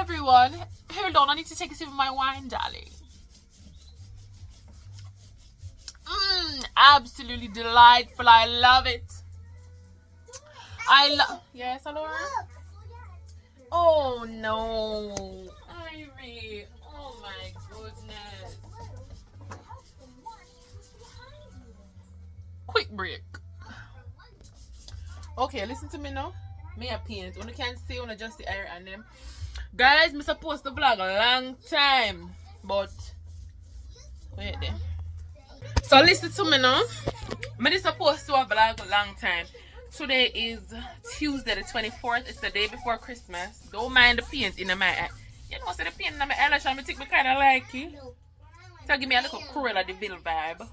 everyone. Hold on, I need to take a sip of my wine, darling. Absolutely delightful. I love it. I love. Yes, Alora? Oh no. Ivy. Oh my goodness. Quick break. Okay, listen to me now. Me a paint. When you can see, when I just the area and them. Guys, I'm supposed to vlog a long time. But wait there. So listen to me now. I'm supposed to vlog a long time. Today is Tuesday the 24th. It's the day before Christmas. Don't mind the paint in my eye. You know, so the paint in my eyelash, I think me kind of like it. So give me a little Cruella de Vil vibe.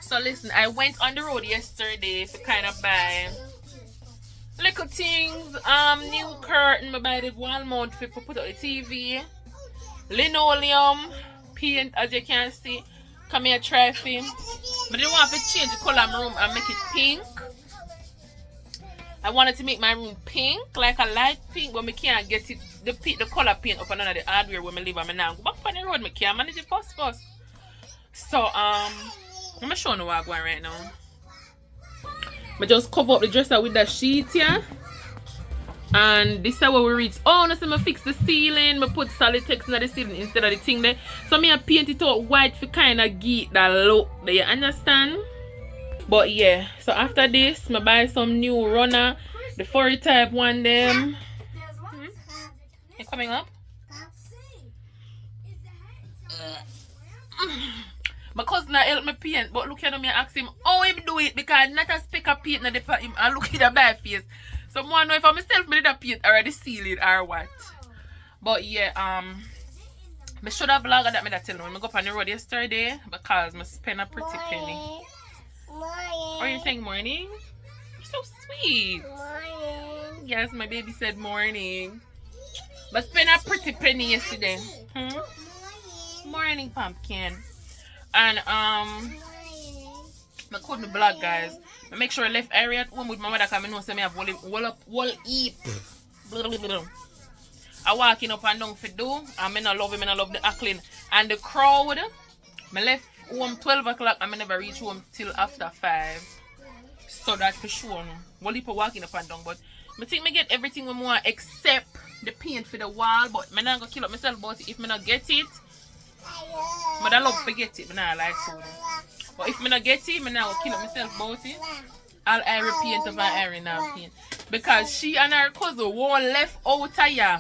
So listen, I went on the road yesterday to kind of buy little things. New curtain, I buy the wall mount for put up the TV. Linoleum, paint, as you can see. Come here, try film. But I didn't want to change the color of my room and make it pink. I wanted to make my room pink, like a light pink, but I can't get it the color paint up another the hardware where I live on. Now go back on the road, I can't manage it first. So I'm gonna show you what I'm going right now. I just cover up the dresser with that sheet here. And this is where we reach. Oh, no, so I fix the ceiling. I put solid text in the ceiling instead of the thing there. So I paint it out white for kind of get that look. Do you understand? But yeah, so after this, I buy some new runner. The 40 type one them. You coming up? My cousin helped me paint, but look at me and ask him how him do it because not a speck of paint in the him and look at the bad face. So I know if I myself did a paint or the ceiling or what. But yeah, I should have vlogged that me that tell you. I go up on the road yesterday because I spent a pretty penny. Morning. Are you saying morning? You're so sweet. Morning. Yes, my baby said morning. But spent a pretty penny yesterday. Morning, pumpkin. And I couldn't vlog, guys. I make sure I left area at home with my mother because I know say me have wall eat. I walking up and down for do. And I not love him, I love the ackling. And the crowd, I left home 12 o'clock and I never reach home till after 5. So that's for sure. Well, people walking up and down, but I think I get everything we want except the paint for the wall. But I'm not gonna kill up myself about it if I not get it. But I love to get it, but I like food. But if I not get it, I not gonna kill up myself about it. I'll iron paint over iron now paint. Because she and her cousin won't left out here.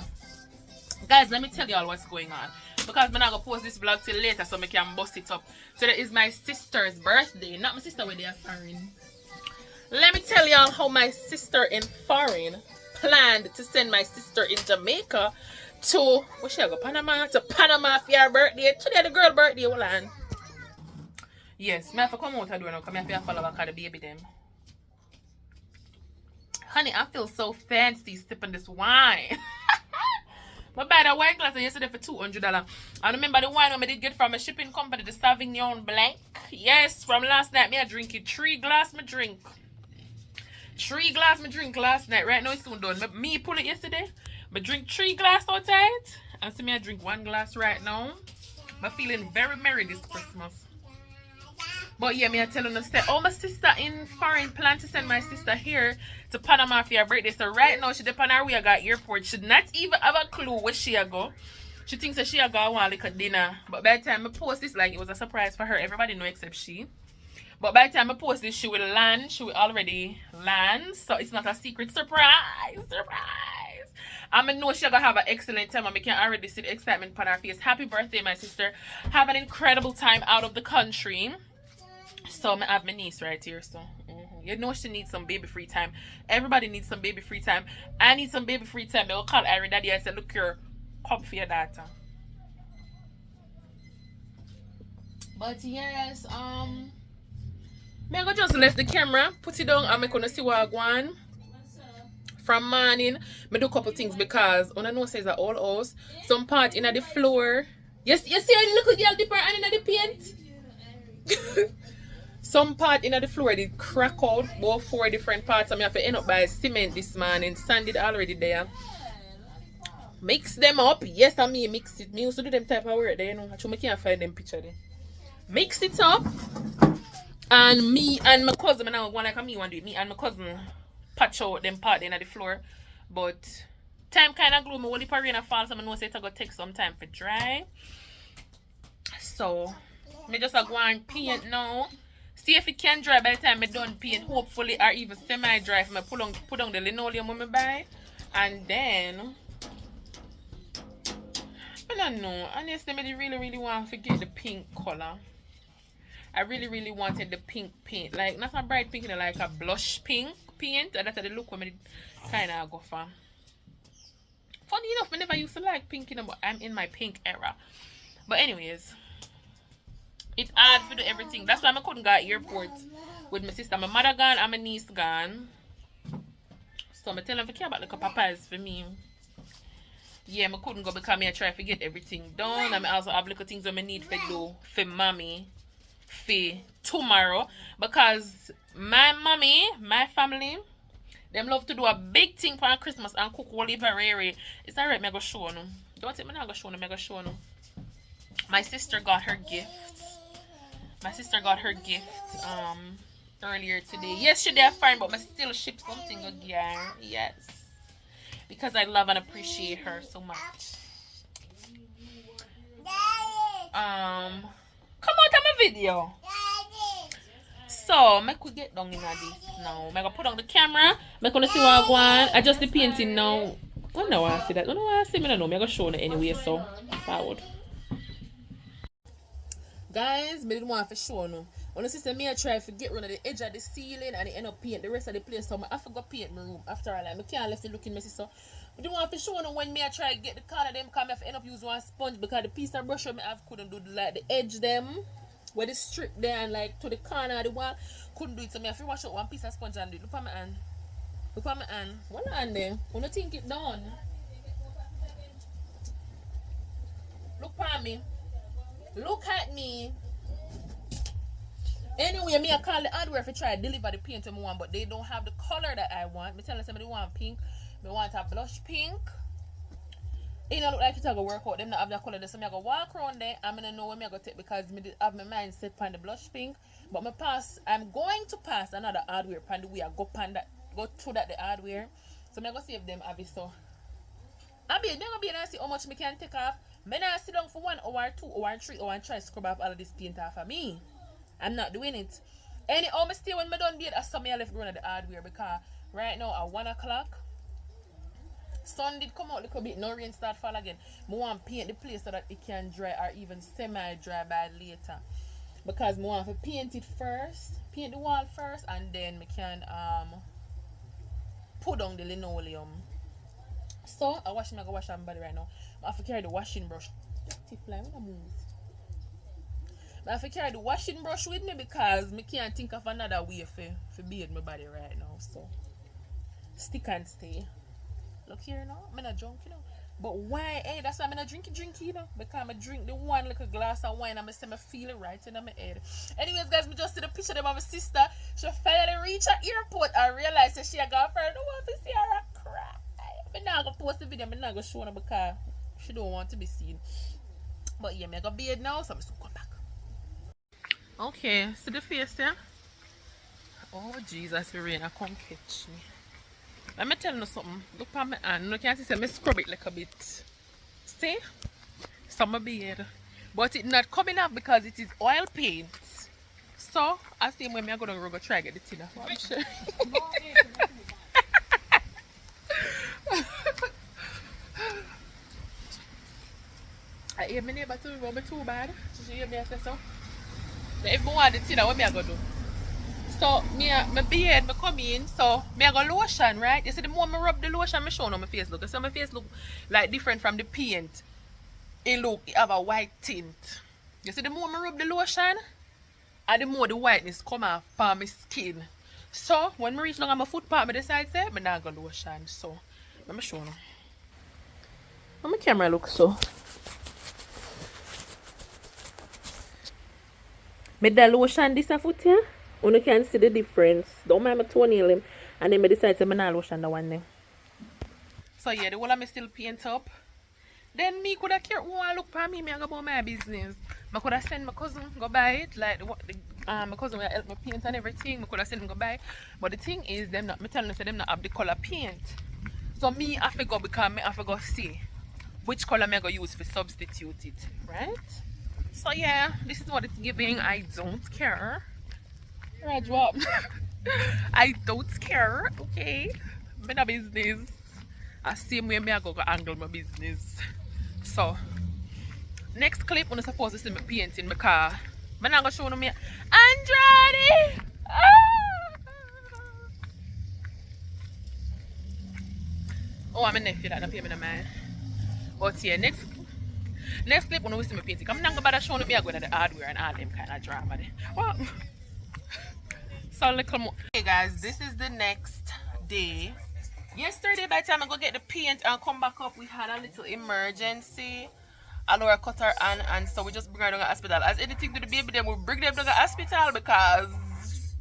Guys, let me tell y'all what's going on. Because I'm not gonna post this vlog till later so I can bust it up. Today is my sister's birthday. Not my sister where they are foreign. Let me tell y'all how my sister in foreign planned to send my sister in Jamaica to where she go? Panama for her birthday. Today the girl birthday, hold on. Yes, I have to come out and do it now because I have to follow back the baby them. Honey, I feel so fancy sipping this wine. I bought a wine glass yesterday for $200. I remember the wine I did get from a shipping company, the Sauvignon Blanc. Yes, from last night, I drink it. 3 glass my drink. 3 glass my drink last night. Right now it's soon done. Me pull it yesterday. I drink 3 glass outside. And so I drink 1 glass right now. I'm feeling very merry this Christmas. But yeah, me I tell you that oh, my sister in foreign plan to send my sister here to Panama for her birthday. So right now she depend on where I got airport. She not even have a clue where she go. She thinks that she go want like a dinner. But by the time I post this, like it was a surprise for her. Everybody know except she. But by the time I post this, she will land. She will already land. So it's not a secret surprise. I know she's gonna have an excellent time. I can already see the excitement on her face. Happy birthday, my sister. Have an incredible time out of the country. So I have my niece right here. So you know she needs some baby free time. Everybody needs some baby free time. I need some baby free time. They will call Irene Daddy and say, look here, come for your daughter. But yes, I just left the camera, put it down, and I'm gonna see what I want. From morning, I do a couple things because on the nose says that all house. Some part in the floor. Yes, you see how the little girl dip her hand in the paint? Some part in the floor did crack out, about 4 different parts. I have to end up by cement this morning. Sand it already there. Mix them up. Yes, I mean mix it. Me used to do them type of work there, you know. Actually, I can't find them picture there. Mix it up. And me and my cousin, now one like me one do it. Me and my cousin patch out them part in the floor. But time kind of gloomy. Only for rain and fall, so I know say it's going to take some time for dry. So, me just go and paint now. See if it can dry by the time I done paint, hopefully, or even semi-dry. If I put on the linoleum when I buy, and then I don't know. Honestly, I really want to get the pink color. I really wanted the pink paint, like not a bright pink, like a blush pink paint. And that's the look when I kind of go for. Funny enough, I never used to like pink, but I'm in my pink era. But anyways. It adds to do everything. That's why I couldn't go to airport with my sister. My mother gone and my niece gone. So I tell them to care about the papas for me. Yeah, I couldn't go because I try to get everything done. And I also have little things that I need to do for mommy for tomorrow. Because my mommy, my family, them love to do a big thing for Christmas and cook whole Ferrari. It's alright, I'm going to show them. Don't think I'm not going to show them, I'm going to show them. My sister got her gift. My sister got her gift earlier today. Yes, she did fine, but I still ship something again. Yes. Because I love and appreciate her so much. Come out of my video. So, I could get down in this now. I'm gonna put on the camera. I'm gonna see what I want. Adjust the painting now. I don't know why I see that. I don't know why I see. I don't know. I'm gonna show it anyway. So, forward. Guys, I didn't want to show no. When the sister me I try to get rid of the edge of the ceiling and end up paint the rest of the place. So I forgot paint my room after all. Like, I can't left it looking messy. So I didn't want to show no when me I try to get the color them because I have to end up using one sponge because the piece of brush I have couldn't do like the edge them where the strip there and like to the corner of the wall couldn't do it. So I have to wash out one piece of sponge and do it. Look at my hand. Look at my hand. What hand there? When you think it done? Look at me. Look at me. Anyway, me I call the hardware to try to deliver the paint I want, but they don't have the color that I want. Me tell somebody want pink. Me want a blush pink. It don't look like it's gonna work out. Them not have the color. So I go walk around there. I'm gonna know what I go take because me have my mind set on the blush pink. But I'm going to pass another hardware pan the way I go through that the hardware. So I go see if them have it. So I'm gonna be and see how much me can take off. Me not sit down for 1 hour, 2 hour, 3 hour and try to scrub off all of this paint off of me. I'm not doing it. Anyhow, I stay when I done beat. I saw me I left going at the hardware because right now at 1 o'clock, sun did come out a little bit. No rain start fall again. I want to paint the place so that it can dry or even semi-dry by later. Because I want to paint it first, paint the wall first, and then I can put on the linoleum. So I go wash my body right now. I have to carry the washing brush. I have to carry the washing brush with me because I can't think of another way for bathe my body right now. So stick and stay. Look here now, I'm not drunk, you know. But why? Hey, that's why I'm not drink, you know. Because I drink the one little glass of wine and I feel it right in my head. Anyways, guys, I just see the picture of my sister. She finally reached the airport and realized that she had gone for her. I don't want to see her cry. I'm not going to post the video. I'm not going to show her because she don't want to be seen. But yeah, I'm going to bathe now, so I'm going to come back. Okay, see the face there? Oh, Jesus, the rain come catch me. Let me tell you something. Look at my hand. You can see me scrub it like a bit. See? Some beard. But it's not coming up because it is oil paint. So, I see when I'm going to go try to get the tin off. I'm sure. I hear my neighbor too, but too bad. She hear me say so. If I want the tin, what am I going to do? So, my beard, I come in, so I go lotion, right? You see, the more I rub the lotion, I show on my face look. You see, my face look like different from the paint. It have a white tint. You see, the more I rub the lotion, and the more the whiteness come off on my skin. So, when I reach down on my foot part, I decide to say, I'm not going to lotion. So, let me show you. How my camera looks so? Me da lotion this a foot here. You can see the difference. Don't mind my toenail him. And then I decide to not wash on the one there. So yeah, the whole of me still paint up. Then me could have cared who I look for me I go about my business. I could have sent my cousin go buy it. Like my cousin will help me paint and everything. I could have sent him go buy. But the thing is, them not me telling them not have the colour paint. So me have to go because me have to go see which colour I go use for substitute it. Right? So yeah, this is what it's giving. I don't care. Right, drop. I don't care. Okay. I'm in a business. The same way I go angle my business. So next clip when I'm supposed to see me painting my car. I'm not gonna show them me Andrade! Oh, I'm a nephew that don't pay me no mind. But yeah, next clip when we see me painting. I'm not gonna bother showing me I go to the hardware and all them kind of drama there. Well, so little more. Hey guys, this is the next day. Yesterday, by the time I go get the paint and come back up, we had a little emergency. Alora cut her hand, and so we just bring her to the hospital. As anything to the baby, then we bring them to the hospital because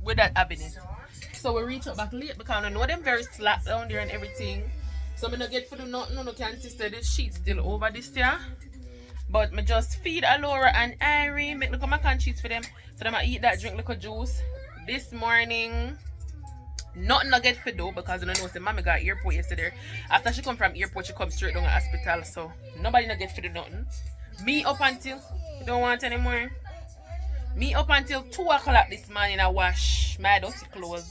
we're not having it. So we reach out back late because I know them very slack down there and everything. So I don't get for the nothing, no can see the sheet still over this year. But I just feed Alora and Irene, make little mac and cheese for them. So they might eat that, drink little juice. This morning, nothing I get for do because I know say mommy got airport yesterday. After she come from airport, she come straight down to hospital. So nobody not get for do nothing. Me up until don't want anymore. Me up until 2 o'clock this morning I wash my dirty clothes.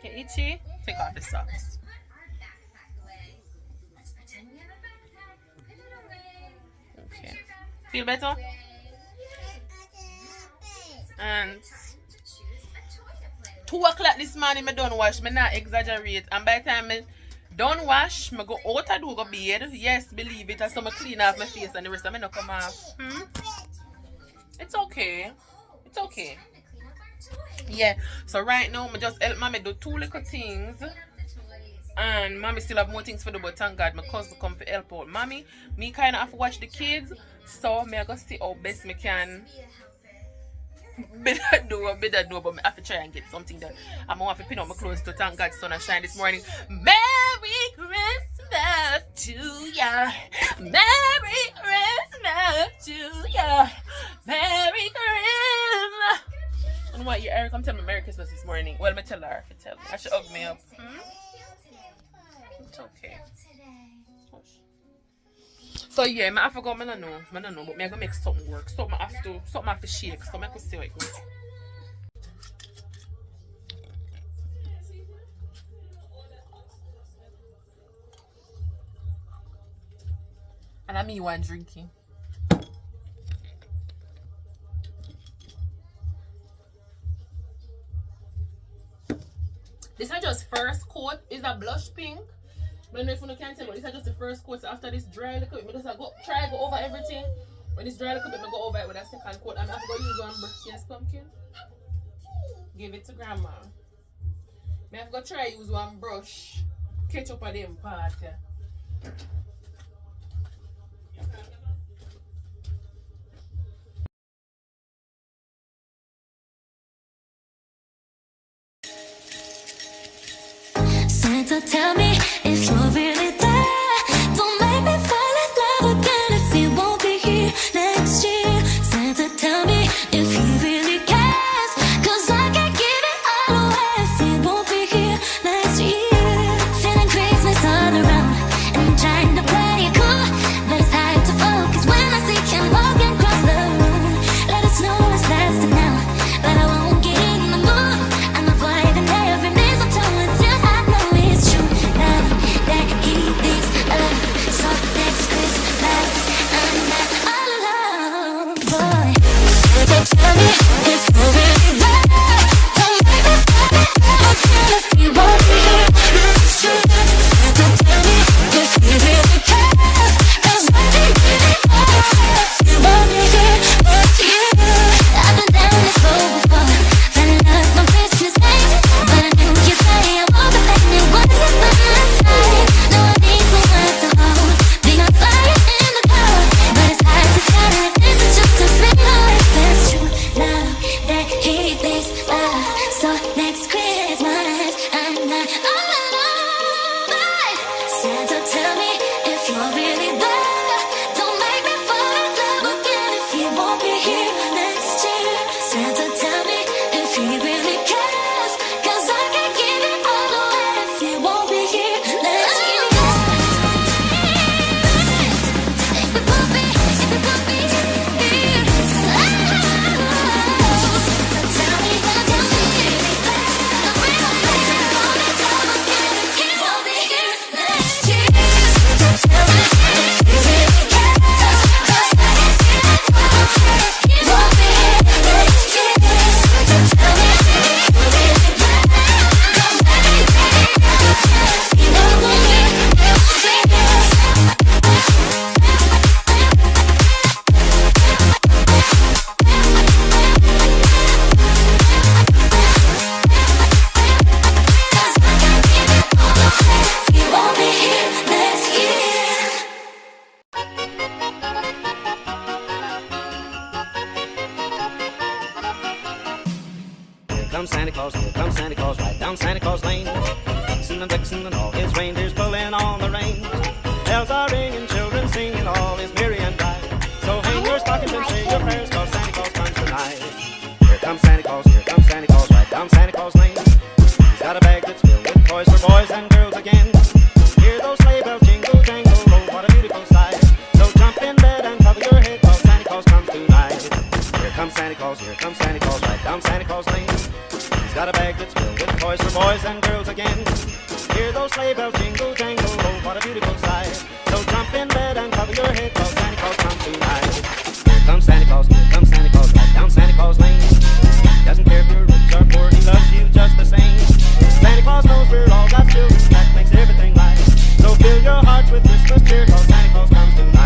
Get itchy? Take off the socks. Okay. Feel better? And 2 o'clock this morning, I don't wash. I not exaggerate. And by the time I don't wash, I go out and do go bed. Yes, believe it. And so I clean off my face and the rest of me not come off. It's okay. It's okay. Yeah. So right now, I just help mommy do 2 little things. And mommy still have more things for do, but thank God my cousin come to help out. Mommy, me kind of have to watch the kids. So I go see how best I can. Better do, but I have to try and get something done. I'm going to have to pin up my clothes to thank God sun and shine this morning. Merry Christmas to ya. Merry Christmas to ya. Merry Christmas. And what, you Eric, come tell me Merry Christmas this morning. Well, I tell her. I should hug me up. It's okay. So yeah, I have to go, I don't know, but I'm going to make something work. Something I have to shake, so I have to see how it goes. And I'm me one drinking. This is just first coat, is a blush pink. I don't know if you can tell, but this is just the first coat. So after this dry a little bit, I just try to go over everything. When it's dry a little bit, I go over it with a second coat. And I have to go use one brush. Yes, pumpkin? Give it to grandma. I have to go try use one brush. Catch up on them part. Yeah. Santa, tell me if you're really there. Don't make me fall in love again if you won't be here next year. Santa, tell me if he really cares, 'cause I can't give it all away if he won't be here next year. Feeling Christmas all around and trying to play it cool, but it's hard to focus when I see him walking across the room. Let us know it's lasting now, but I won't get in the mood. I'm avoiding every mistletoe until I know it's true. Now next Christmas. I'm not all alone. Santa, tell me if you're really there. Don't make me fall in love again if you won't be here next year. Santa, tell me if he really cares. 'Cause I can't give it all away if you won't be here next year. If it won't be here. Tell me, tell me, the real reason for me to again if he won't be here next year. Tell me if he really cares. 'Cause I can't give it all away if he won't be here next year. Tell me if he really cares. Don't make me fall in love again if he won't be here next year. Here comes Santa Claus, right down Santa Claus Lane. Vixen and Vixen and all his reindeers pulling on the reins. Bells are ringing, children singing, all is merry and bright. So hang your stockings and say your prayers, 'cause Santa Claus comes tonight. Here comes Santa Claus, right down Santa Claus Lane. He's got a bag that's filled with toys for boys and girls again. Hear those sleigh bells jingle, jangle, oh, what a beautiful sight. So jump in bed and cover your head, 'cause Santa Claus comes tonight. Here comes Santa Claus, right down Santa Claus Lane. He's got a bag that's filled with toys for boys and girls again. Hear those sleigh bells jingle, jangle, oh, what a beautiful sight. So jump in bed and cover your head, 'cause Santa Claus comes tonight. Here comes Santa Claus, right down Santa Claus Lane. Doesn't care if you're rich or poor, he loves you just the same. Santa Claus knows we're all God's children, that makes everything right. So fill your hearts with Christmas cheer, 'cause Santa Claus comes tonight.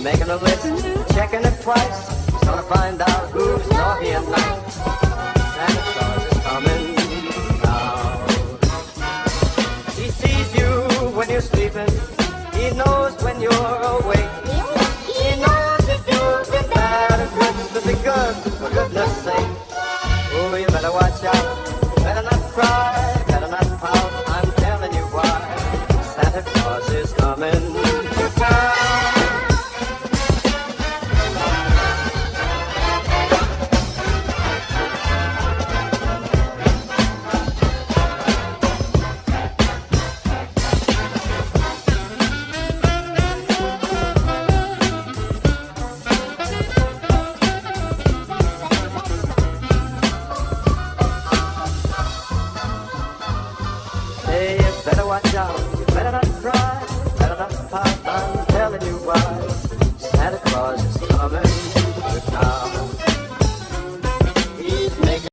Making a list, checking it twice. He's gonna find out who's naughty and nice. Santa Claus is coming now. He sees you when you're sleeping. He knows when you're awake. He knows if you've been bad and good to be good, for goodness sake. Oh, you better watch out. Better not cry, better not pout. I'm telling you why. Santa Claus is coming to town. Hey, you better watch out, you better not cry, better not pout, I'm telling you why. Santa Claus is coming to town. He's making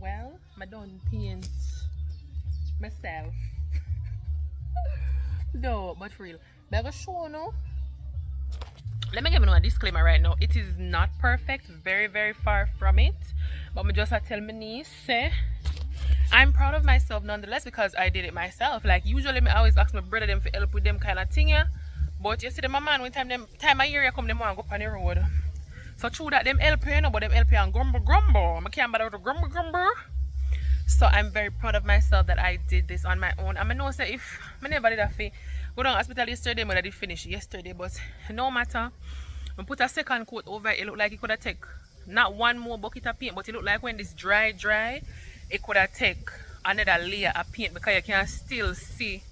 well, I don't paint myself. No, but for real. But I go show no. Let me give you a disclaimer right now. It is not perfect, very, very far from it. But I just tell my niece, say, I'm proud of myself nonetheless because I did it myself. Like usually I always ask my brother them for help with them kind of thing, yeah. But yesterday my man, when time of year come, them want to go up on the road. So true that them help you know, but them help you and grumble. I can't bother to grumble. So I'm very proud of myself that I did this on my own. I know say if I never did that for go down to hospital yesterday, but I did finish yesterday. But no matter, I put a second coat over it. It looked like it could have take not one more bucket of paint, but it looked like when this dry, it could have take another layer of paint because you can still see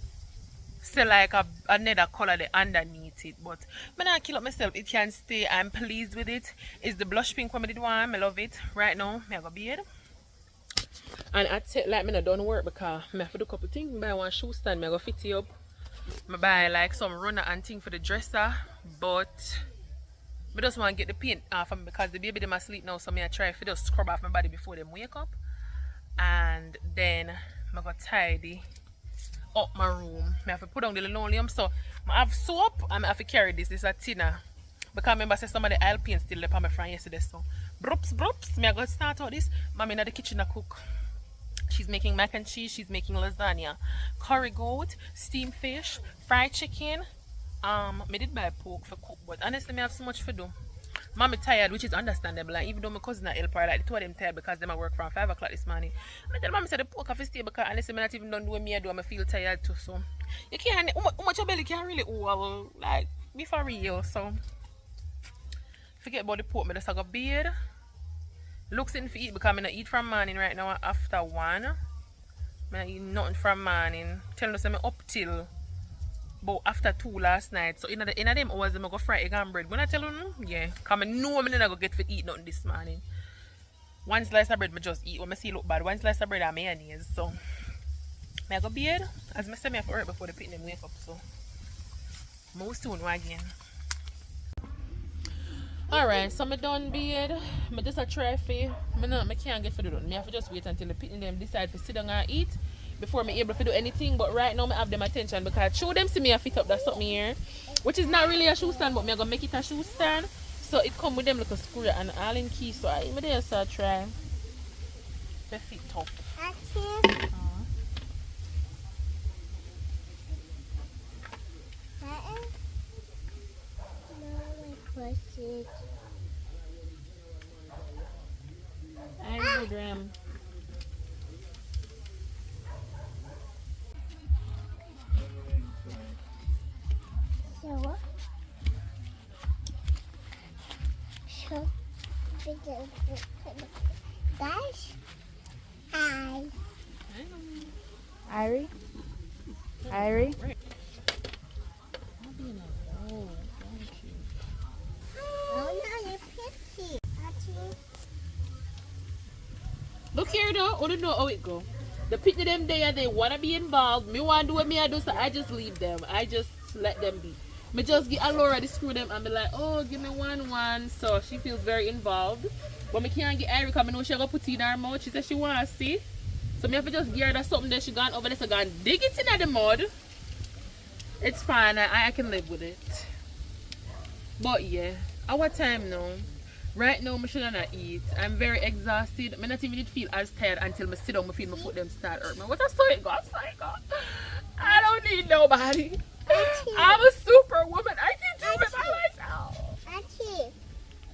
like another color there underneath it. But I'm not kill up myself. It can stay. I'm pleased with it. It's the blush pink one I did one. I love it. Right now, I go beard. And I take like me not done work because I have to do a couple things. I buy one shoe stand, I go fit it up. I buy like some runner and thing for the dresser, but I just want to get the paint off of me because the baby them asleep now, so I try to just scrub off my body before they wake up. And then I go tidy up my room. I have to put down the linoleum, so I have soap and I have to carry this. This is a thinner. Because I remember some of the oil paint still left on my friend yesterday, so broops, I go start out this. Mommy in the kitchen to cook. She's making mac and cheese, she's making lasagna, curry goat, steamed fish, fried chicken. I did buy pork for cook, but honestly I have so much to do. Mommy tired, which is understandable, and even though my cousin not help her, like the two of them tired because them I work from 5 o'clock this morning. I tell mommy said the pork have to stay because honestly I'm not even done doing me I do, I feel tired too. So you can't how much your belly can really hold, like be for real. So forget about the pork, I just have a beard. Looks in for eat because I don't eat from morning right now after 1. I don't eat nothing from morning. Tell us I'm up till about after 2 last night. So in them hours I go fry egg and bread. When I tell you, yeah, because I know I'm not going to get to eat nothing this morning. One slice of bread I just eat when I see it look bad. One slice of bread and mayonnaise. So I go bed. As I say I have to work before the pit them wake up. So more soon again. Alright, so I'm done bed. I just a try for I can't get for the done. I have to just wait until the pit them decide to sit down and eat before I'm able to do anything. But right now I have them attention because show them see me a fit up that something here. Which is not really a shoe stand, but I'm gonna make it a shoe stand. So it come with them like a screw and all in key. So I'm there so try to fit up. I know them. Irie? Irie? Look here though, I don't know how it go. The picture them there, they wanna be involved. Me want to do what me I do, so I just leave them. I just let them be. Me just give Alora the screw them and be like, oh, give me one. So she feels very involved. But me can't get Irie because I know she gonna put it in her mouth. She said she wanna see. So me have to just give her that something that she gone over there, so gone dig it in the mud. It's fine, I can live with it. But yeah, our time now. Right now, I should not eat. I'm very exhausted. I not even feel as tired until I sit down. I feel my foot them start hurt me. What a story go? I don't need nobody. I'm a superwoman. I can do it by myself.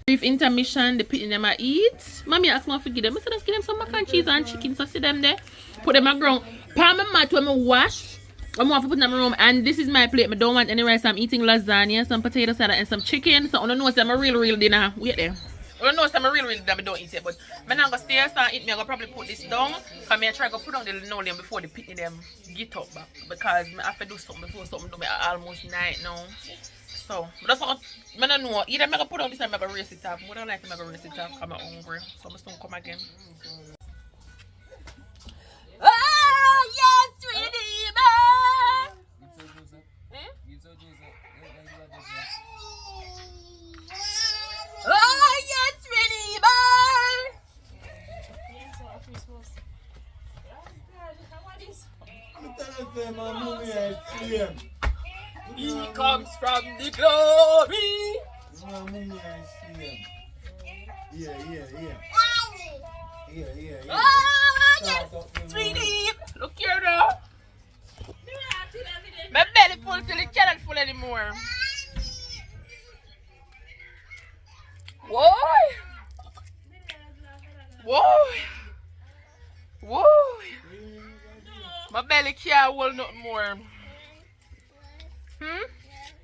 Brief intermission. The pit in them I eat. Mommy asked me to give them. I said just give them some mac and cheese and chicken. So see them there. Put them on ground. Palm my mat when I wash. I'm going to put them in my room. And this is my plate. I don't want any rice. I'm eating lasagna, some potato salad, and some chicken. So I don't know if I'm a real dinner. Wait there. I don't know if I'm a real dinner. I don't eat it. But I'm not going to stay and eat. I'm going to probably put this down. Because I'm try to put down the linoleum before the pit them get up back. Because I have to do something before something do me almost night now. So, but that's what I don't know. Either I'm going to put down this or I'm going to race it off. I don't like to race it off because I'm hungry. So I'm just going to come again. Oh, yes, Redeemer! Oh, yes, Redeemer! glory, glory. Yeah. Oh, yes, sweetie. Look here now. My belly full till it cannot full anymore. Whoa. Whoa. My belly can't hold nothing more.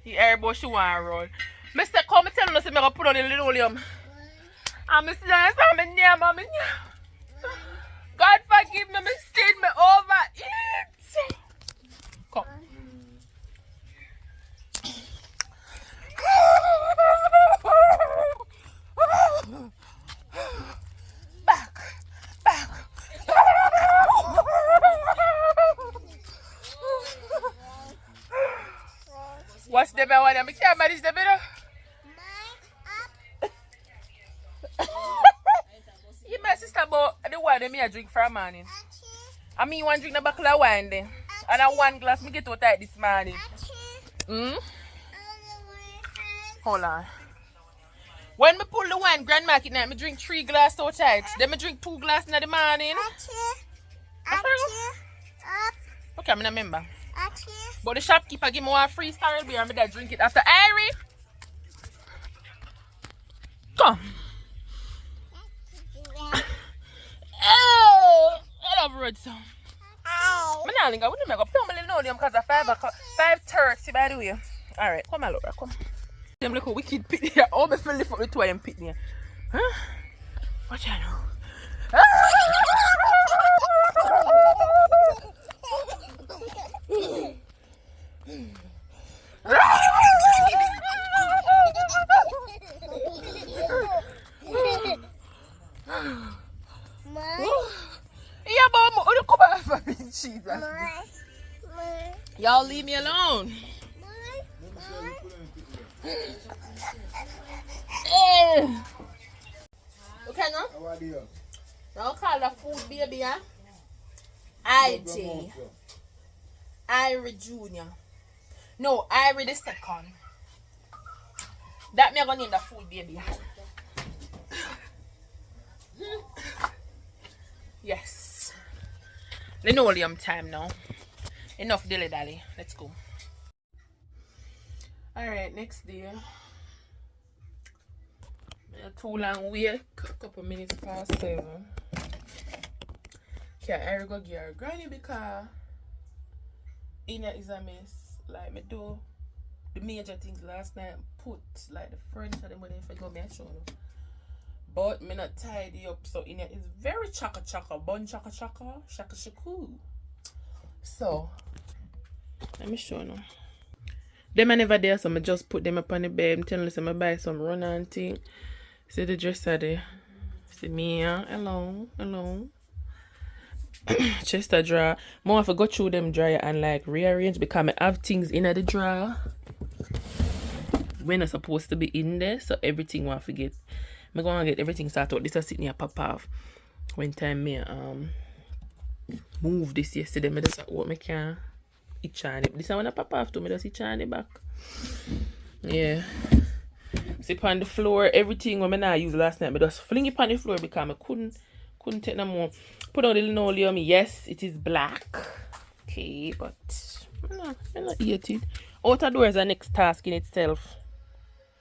The airboat she want to roll. Mr. Come tell us I'm going to put on the linoleum. I'm Mr. I'm in here, I'm in here. God forgive me, mistake me overeat. Come. Back. What's the matter? I can't manage the middle. You my sister about the wine that me I drink for a morning. I mean, one drink the bottle of wine then. And a one glass me get out tight this morning. Hold on. When me pull the wine Grand Market night, me drink 3 glasses so tight. Then me drink 2 glasses in the morning. Okay, I'm not remember. But the shopkeeper give me one free star beer and me that drink it after Irie. Come. Oh, I love red song. I'm not think I wouldn't make a plum a linoleum because of 5:30 by the way. Alright, come on, Laura, come. Them look a wicked pit here. Oh, me feel lift up the toy and pit here. Huh? What you know? Yeah, Mom, come on for me, Jesus. Y'all leave me alone. Okay, no? Don't call the food baby, huh? IJ. Irie Junior. No, Irie the second. That me gonna name the food baby. Yes. Linoleum time now. Enough dilly dally. Let's go. Alright, next day. Too long wait. A couple minutes past 7. Okay, I go get her granny because in here is a mess. Like me do the major things last night. Put like the furniture them when I go me show you. But me not tidy up, so in here is very chaka bun chaka shaku. So let me show you. Them are never there, so I just put them up on the bed. I'm telling you, I buy some run on thing. See the dresser there. See me here, alone. Chest a drawer. More if I go through them dryer and like rearrange because I have things in the drawer when I'm supposed to be in there, so everything won't forget. I'm gonna get everything started out. This is sitting here pop off. When time me move this yesterday, I just what me can itch on it. This one I pop off to me just itch on it back. Yeah. See on the floor, everything when I not use last night, I just fling it on the floor because I couldn't take no more. Put on the linoleum, yes, it is black. Okay, but I'm not eat it. Outer door is the next task in itself.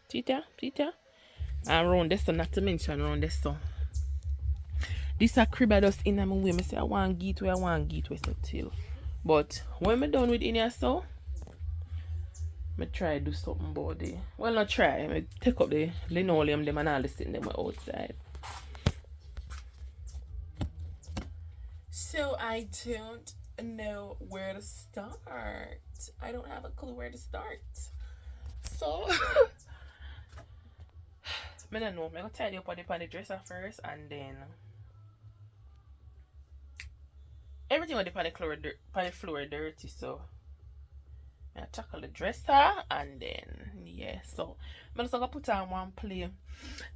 Tita. And around this one, not to mention around this one. This a crib I just in my way. I say I want gateway so till. But when I'm done with in here so, I try to do something about it. Well, not try. I take up the linoleum them and all this thing them outside. So I don't know where to start. I don't have a clue where to start. So I don't know. I'm gonna tidy up on the dresser first and then everything on the floor dirty, so I tackle the dresser and then yeah, so I'm just gonna put on one play. I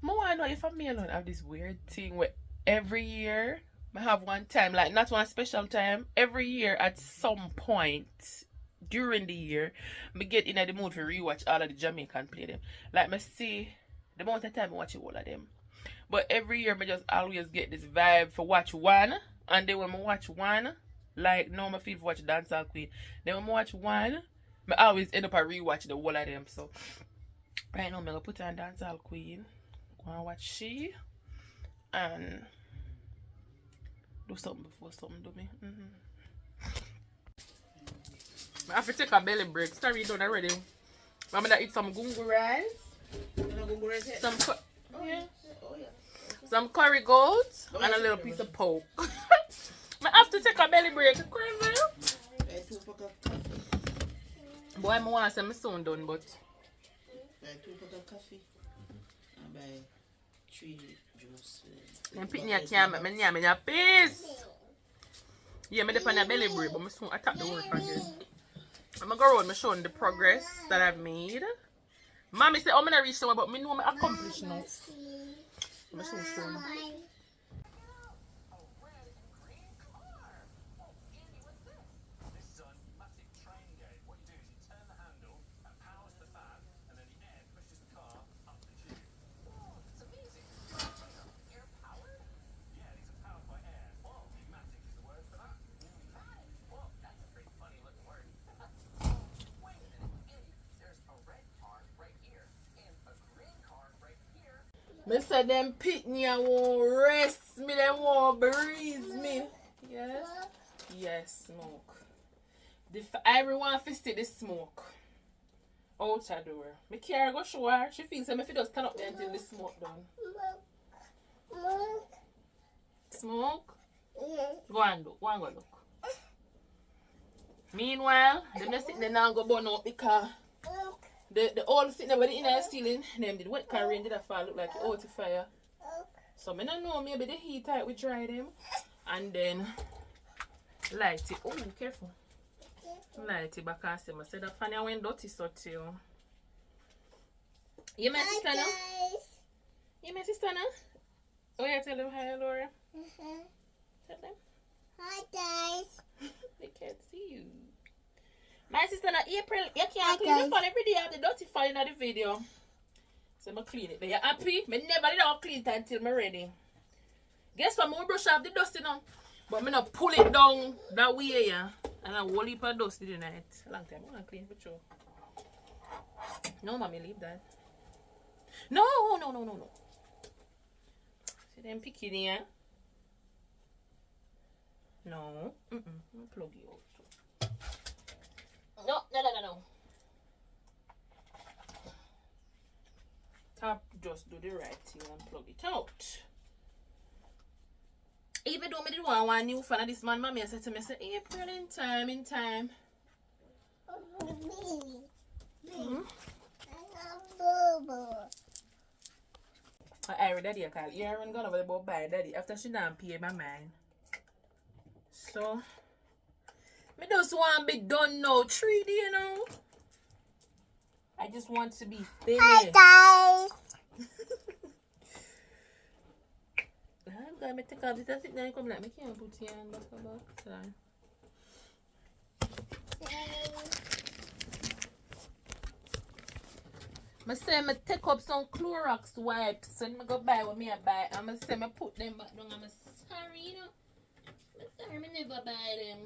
wanna know if I'm alone have this weird thing where every year I have one time, like not one special time, every year at some point during the year, me get in the mood for rewatch all of the Jamaican play them. Like me see the amount of time I watch all of them. But every year, I just always get this vibe for watch one. And then when I watch one, like now I feel for watch Dancehall Queen. Then when I watch one, I always end up a rewatch the whole of them. So right now I'm gonna put on Dancehall Queen. Go and watch she and do something before something do me. I have to take a belly break. Sorry, done already. I'm gonna eat some gungu rice. Some some curry goat and a little piece of pork. I have to take a belly break. Crazy. Boy, I want to say my son done, but. Buy 2 cups of coffee and buy 3 juice. Then pick me a can, make me name in a piece. Yeah, I'm on a belly break, but I soon attack the work again. I'm gonna go around showing the progress that I've made. Mommy said, I'm gonna reach somewhere, but I know I accomplished now. I'm so sure. Me say them pitney won't rest me, they won't breeze me. Yes? Yes, smoke. Everyone fi see the smoke. Out the door. Me care go show her. She feels like if it does stand up there until the smoke done. Smoke? Go and look. Go and go look. Meanwhile, them just sitting there now go burn out because the old sitting there with the inner ceiling, them did wet car rain did a fall look like it out of fire. So I don't know, maybe the heat type we try them and then light it. Oh, careful. Light it back and say I said that funny went dirty so too. You my sister now? You my sister now? Oh yeah, tell them hi, Laura. Tell them. Hi guys. They can't see you. My sister now April, you can't clean the phone every day of the dirty file in the video. So I'm clean it. But you happy? I never did all clean it until I'm ready. Guess what? I'm brush off the dust now. But I'm not pull it down that way, yeah. And I will leave a dust in the night. A long time. I'm going to clean for sure. No, mommy, leave that. No. See them picking here? No. Plug you out. No. Tap, just do the right thing and plug it out. Even though I did want one new fan of this man, mommy said to me, say, April in time. I read daddy, I call Erin gone over about buy daddy after she done pay my mind. So, me just want to be done now, 3D, you know. I just want to be finished. Hi guys. I'm going to take off this. I think then come like, I can't put here and back. Sorry. I say I take up some Clorox wipes and I go buy what I buy. And I say I put them back down. I'm sorry, you know. I'm sorry, I never buy them.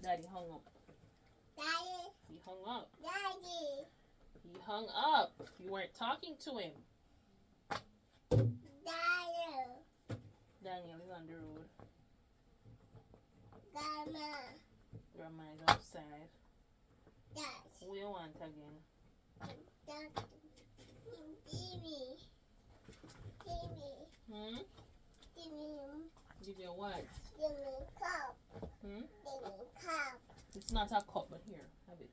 Daddy hung up. He hung up. He hung up. You weren't talking to him. Daniel is on the road. Grandma is outside. What do you want again? Give you what? It's not a cup, but here, have it.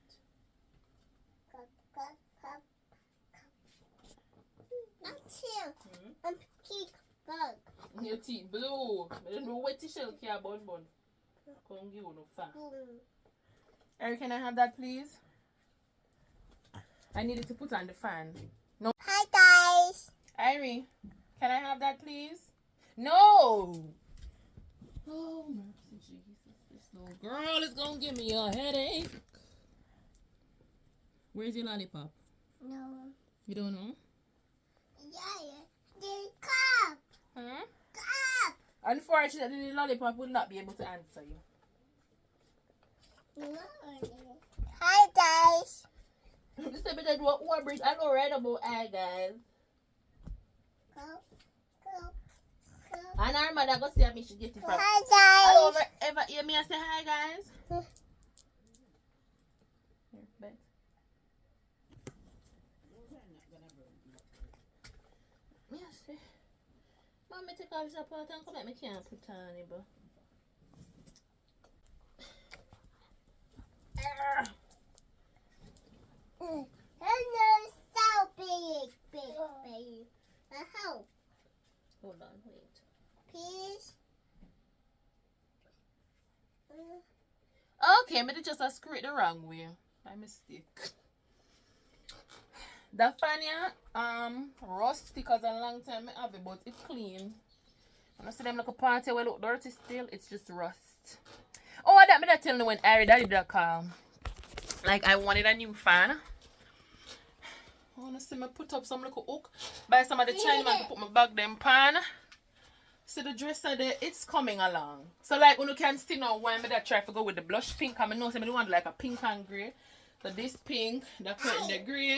I'm teeth bug. Your teeth blue. I don't know what to shell care bun. Come give you no fat. Eric, can I have that, please? I needed to put on the fan. No. Hi guys. Irie, can I have that, please? No. Oh, mercy, Jesus. This So girl is gonna give me a headache. Where's your lollipop? No. You don't know? Yeah. The cup. Huh? Cup. Unfortunately, the lollipop will not be able to answer you. Hi guys. This is a bit of what bridge. I know right about hi guys. Cup. And our mother go see me she get it from. Hi I guys. don't ever hear me and say hi guys. Here, bet. Yes. Mommy take off your pot and come at me can't put on it, but. Hello, so big. Help. Hold on, wait. Please. Okay, maybe just I screw it the wrong way. By mistake. The fan here, rusty cause a long time I have it, but it's clean. When I see them like a party where look dirty still, it's just rust. Oh, that me that tell me when I did that call. Like I wanted a new fan. I wanna see me put up some little hook. Buy some of the China man to put my bag them pan. See the dresser there, it's coming along. So like when you can see now why me that try to go with the blush pink. I know some want like a pink and grey. So this pink, the curtain the grey.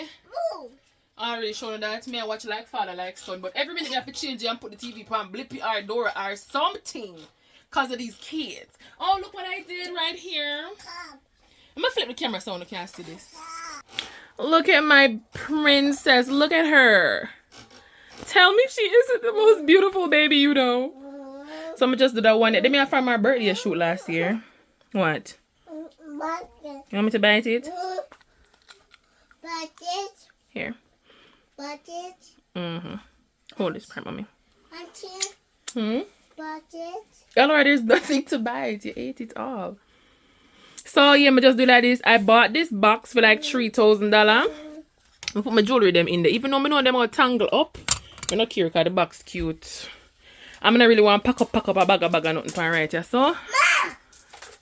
Move. I already shown you that me I watch like father like son. But every minute you have to change it and put the TV on blippy or door or something. Cause of these kids. Oh look what I did right here. I'm gonna flip the camera so you can see this. Look at my princess. Look at her. Tell me she isn't the most beautiful baby you know. So I'm just do that one. They made from my birthday shoot last year. What? You want me to bite it? Bucket. Here. Bucket. Mm-hmm. Hold this part, mommy. Bucket. Bucket. Alright, there's nothing to bite. You ate it all. So yeah, me just do like this. I bought this box for like $3,000. I put my jewelry them in there. Even though I know them all tangle up. I'm not care because the box cute. I'm not really want to pack up a bag of nothing for right here. So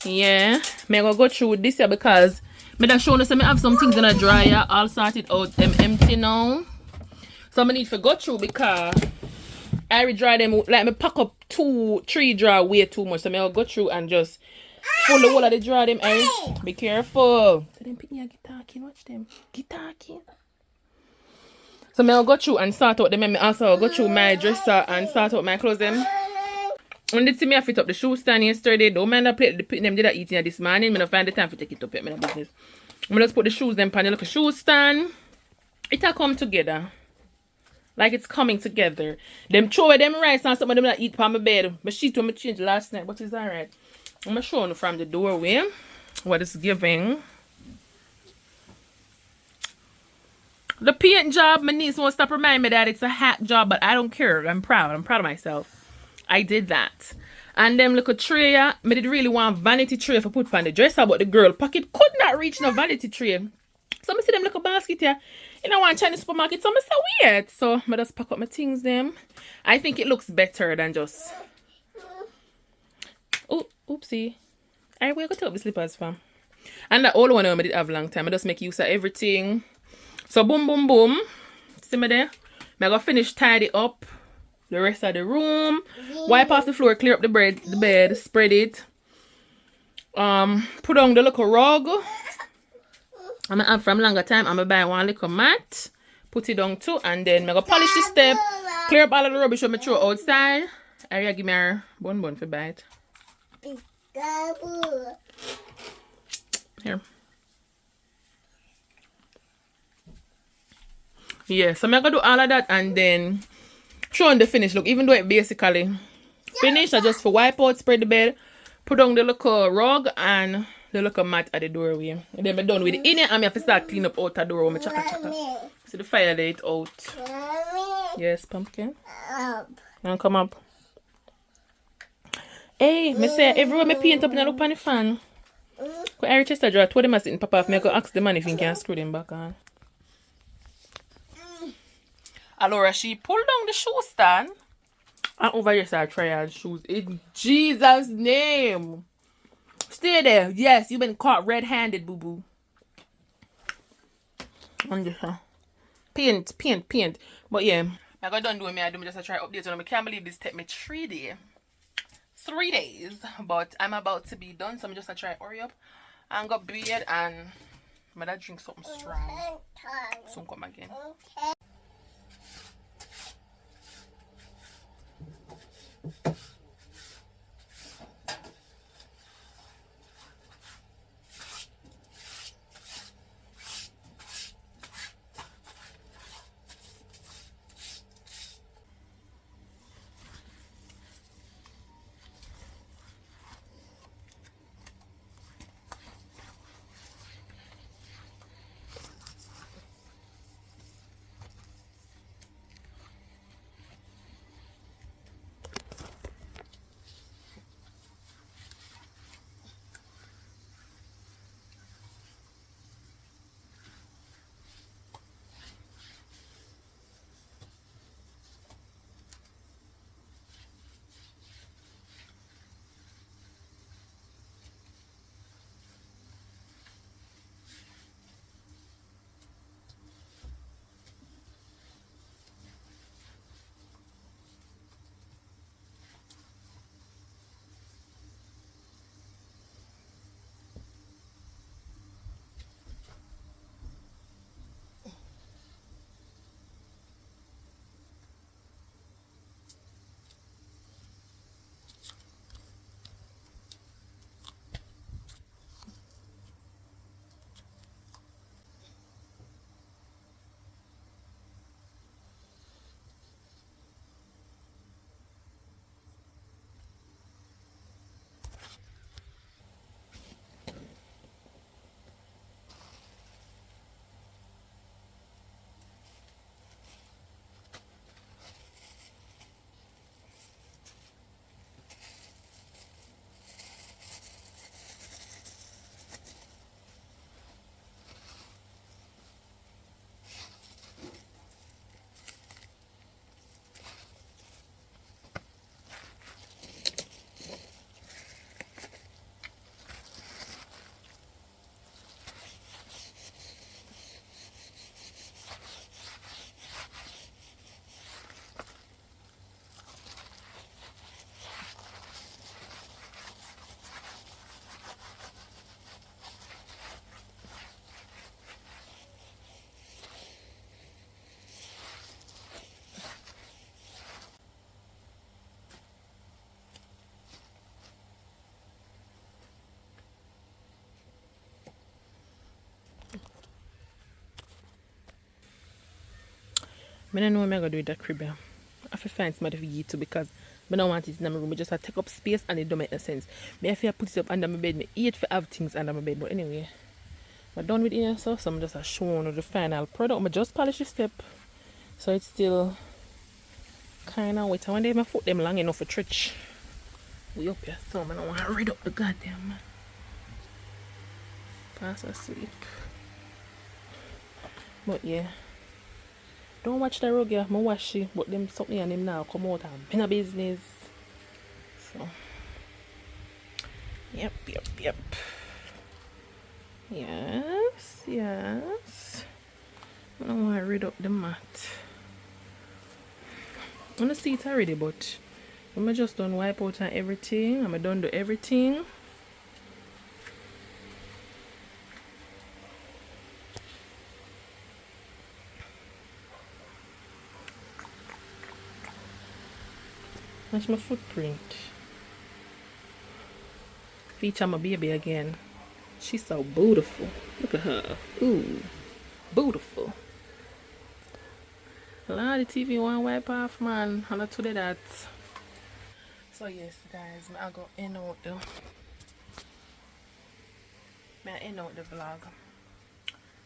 yeah, I'm gonna go through this here because I just show you so I have some things in a dryer all sorted out. Them empty now. So I need to go through because I re-dry them like me pack up 2-3 drawer way too much. So I'm gonna go through and just full the whole of the drawer them. Be careful. So them pick me a guitar king. Watch them. Guitar king. So I'll go through and sort out them and also go through my dresser and sort out my clothes them. When they see me I fit up the shoe stand yesterday, don't mind the plate the pit them did eating it this morning. I don't find the time to take it up yet, my business. I'm just put the shoes them on the little shoe stand. It'll come together. Like it's coming together. Them throw away them rice and some of them that eat on my bed. My sheet when I changed last night, but it's alright. I'm gonna show you from the doorway what it's giving. The paint job, my niece won't stop reminding me that it's a hack job, but I don't care. I'm proud. I'm proud of myself. I did that. And them little tray, I did really want vanity tray for put on the dresser, but the girl pocket could not reach no vanity tray. So I see them little basket here. You know, one Chinese supermarket, so I say weird. So I just pack up my things them. I think it looks better than just... Oh, oopsie. Alright, where you go take up the slippers from? And the old one I did have a long time. I just make use of everything. So boom, boom, boom. See me there? I'm going to finish tidy up the rest of the room. Wipe off the floor, clear up the bed, spread it. Put on the little rug. I'm going to have from longer time. I'm going to buy one little mat. Put it on too. And then I'm going to polish the step. Clear up all of the rubbish when I throw outside. I give me a bun for bite. Here. Yeah, so I'm gonna do all of that and then show the finish look. Even though it basically finished, I just for wipe out, spread the bed, put on the little rug and the little mat at the doorway. And then I'm done with the inner and I have to start clean up out the door with my chaka. See the fire light out. Yes, pumpkin. Now come up. Hey, me say everywhere me paint up and I look on the fan. Because Harry Chester draw told them I sit in Papa if I go ask the man if he can screw them back on. Alora, she pulled down the shoe stand. And over here, I try our shoes. In Jesus' name. stay there. Yes, you've been caught red-handed, boo-boo. And just paint. But yeah, I got done doing me. I do me just a try update on. I can't believe this take me 3 days. 3 days, but I'm about to be done, so I'm just gonna try hurry up and got beard and Mada drink something strong. Soon come again. I don't know what I'm gonna do with that crib. I have to find somebody for you too because I don't want it in my room. I just have to take up space and it don't make no sense. I have to put it up under my bed. I hate to have things under my bed. But anyway, I'm done with it so I'm just showing you the final product. I just polish the step. So it's still kind of wet. I wonder if my foot them long enough for stretch. We up your thumb. I don't want to read up the goddamn fast asleep. But yeah. Don't watch the rug, yeah. I watch it, but them something and them now come out and been a business. So, yep. Yes. I don't want to read up the mat. I want to see it already, but I'm just done wipe out and everything. I'm done do everything. That's my footprint. Feature my baby again. She's so beautiful. Look at her. Ooh. Beautiful. A lot of TV want wipe off, man. I'm not to that. So yes, guys, I'll go end out the vlog.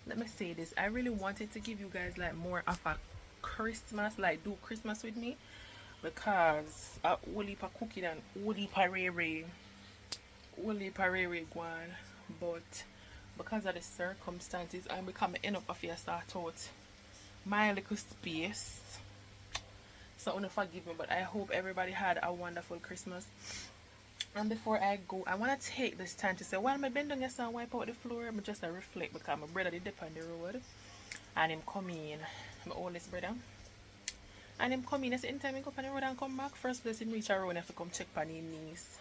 Let me say this. I really wanted to give you guys like more of a Christmas, like do Christmas with me. Because a whole heap of cooking and whole heap of rare going, but because of the circumstances I'm becoming end up after I start out my little space. So don't forgive me, but I hope everybody had a wonderful Christmas. And before I go, I want to take this time to say, while my bend down yes and wipe out the floor, I'm just a reflect because my brother did dip on the road. And him come in, my oldest brother. And him come in, I said, anytime he go on the road and come back, first place him reach a road, I have to come check on his niece.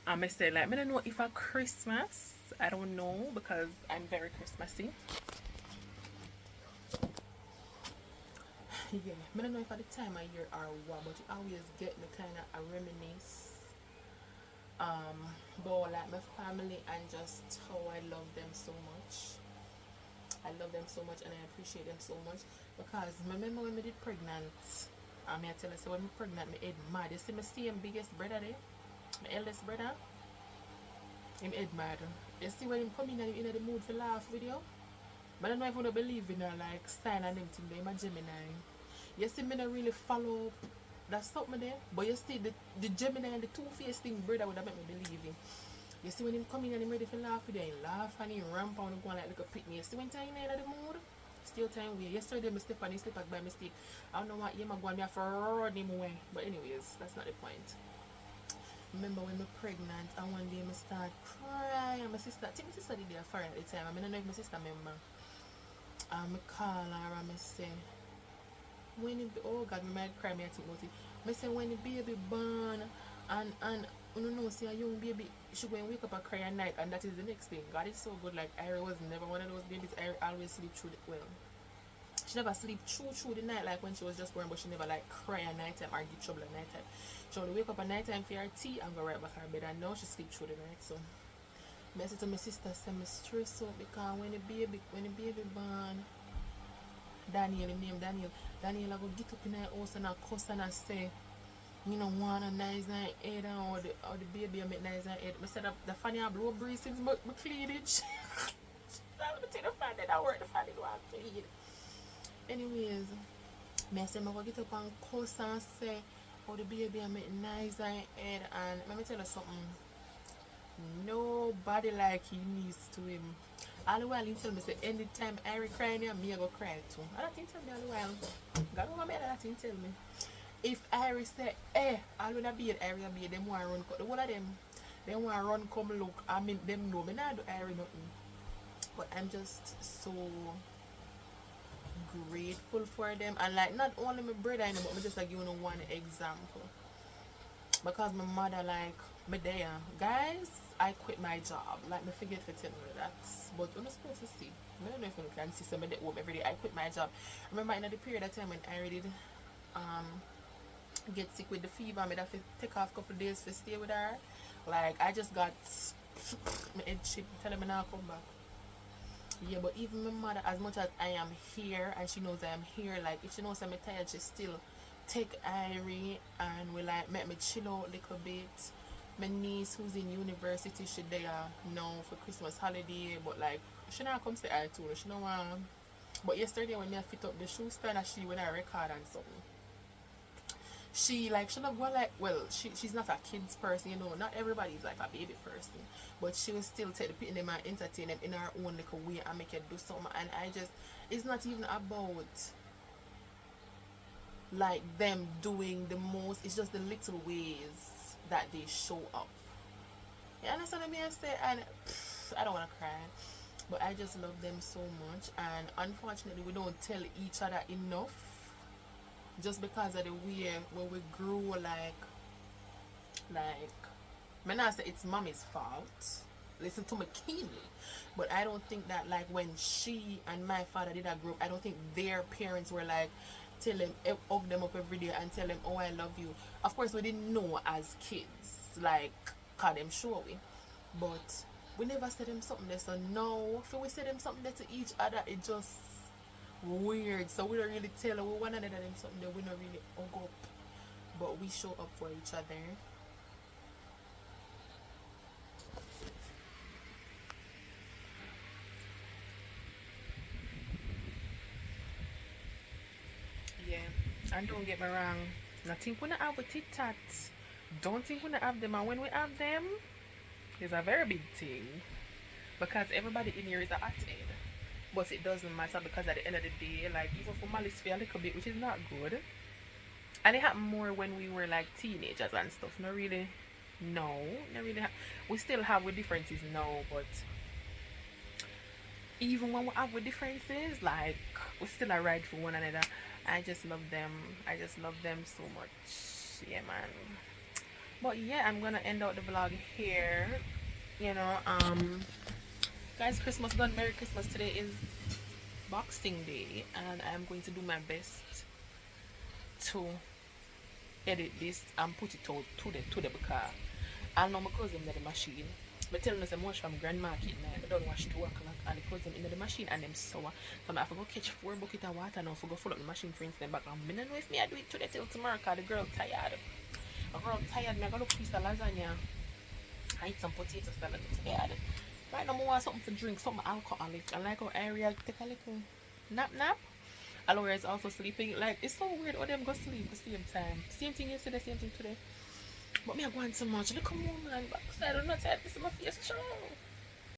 And I said, like, I don't know if a Christmas, I don't know, because I'm very Christmassy. Yeah, I don't know if at the time of year or what, but it always get me kind of a reminisce about like my family and just how I love them so much. I love them so much and I appreciate them so much because remember when I did pregnant, I tell you, so when I pregnant, my head mad. You see my same biggest brother there, my eldest brother, him head mad. You see when him come in and in the mood for laugh video, but I don't know if I don't believe in her like sign and them thing there, my Gemini. You see me not really follow up. That's something there. But you see the Gemini and the two-faced thing brother would have made me believe in. You see when him come in and him ready for laugh with you, he laugh and he ramp on and go on like a picnic. You see when time in the mood? Still time way. Yesterday I step on his slip by mistake. I don't know what him going to run him away. But anyways, that's not the point. Remember when I'm pregnant and one day I start crying. My sister, I think my sister did it for at the time. I don't know if my sister remember. I call her and I say, when it, oh God, I might cry, I think about it. I say when the baby born and you know, see a young baby, she go and wake up and cry at night, and that is the next thing. God is so good. Like Ari was never one of those babies. Ari always sleep through the, well, she never sleep through the night like when she was just born, but she never like cry at night time or get trouble at night time. She only wake up at night time for her tea and go right back to her bed, and now she sleep through the night. So I said to my sister, say me stress out because when the baby born, Daniel, him name Daniel I go get up in her house and I cuss and I say, you know, want a nice night head or the baby I make nice night head. I said the fan I blow breeze since my cleavage. Let me take the fan that I work the fan that I clean. Anyways, I say I go get up and cuss and say, oh the baby I make nice night head, and let me tell you something. Nobody like he needs to him. All the while he tell me say anytime Ari crying here, me I go cry too. And that thing tell me all the while. God over me that thing tell me. If Ari say, all when I be at Ari be them want run cut the whole of them. They want run come look. I mean them know me not do Ari nothing. But I'm just so grateful for them, and like not only my brother I know, but me just like you know one example. Because my mother like me there, guys, I quit my job. Like me forget to tell you that. But you're not supposed to see. I don't know if you can see somebody at home every day. I quit my job. Remember in the period of time when I did get sick with the fever, I have to take off a couple of days to stay with her. Like I just got my head chip, tell me now come back. Yeah, but even my mother, as much as I am here and she knows I am here, like if she knows I'm tired, she still take Irie and we like make me chill out a little bit. My niece who's in university, she there now for Christmas holiday, but like she not come say I too, she don't want. But yesterday when I fit up the shoe stand, she when I record and something, she like she not go like, well she's not a kids person, you know, not everybody's like a baby person, but she will still take the pit in them and entertain them in her own little way and make it do something. And I just, it's not even about like them doing the most, it's just the little ways that they show up. You understand what I say? And I don't want to cry, but I just love them so much, and unfortunately we don't tell each other enough just because of the way where we grew. Like I'm not say it's mommy's fault, listen to me keenly, but I don't think that like when she and my father did that group, I don't think their parents were like tell them, hug them up every day and tell them, oh I love you. Of course we didn't know as kids, like cause them show we, but we never said them something there. So now if we say them something there to each other, it just weird. So we don't really tell one another them something that we don't really hug up, but we show up for each other. Yeah, and don't get me wrong, nothing we not have with it tat. Don't think we not have them, and when we have them, it's a very big thing. Because everybody in here is a hot head. But it doesn't matter, because at the end of the day, like even for malice feel a little bit, which is not good. And it happened more when we were like teenagers and stuff. Not really No, not really. We still have our differences now, but even when we have our differences, like we still are right for one another. I just love them. I just love them so much. Yeah, man. But yeah, I'm gonna end out the vlog here. You know, guys, Christmas done. Merry Christmas. Today is Boxing Day, and I'm going to do my best to edit this and put it out today because I know my cousin in the machine. But tell them I'm wash from Grand Market now. I don't wash 2 o'clock and the cousin in the machine and them sour. So I have to go catch 4 buckets of water now for go full up the machine for instance back. I don't know if me I do it today till tomorrow because the girl tired. The girl tired, me I got a piece of lasagna. I eat some potato salad tired. Right now I want something to drink, something alcoholic. I like how Ariel take a little nap. Alora is also sleeping. Like it's so weird how them go sleep at the same time. Same thing yesterday, same thing today. But me I want so much. Look come on man, backside I'm not tired. This is my face show.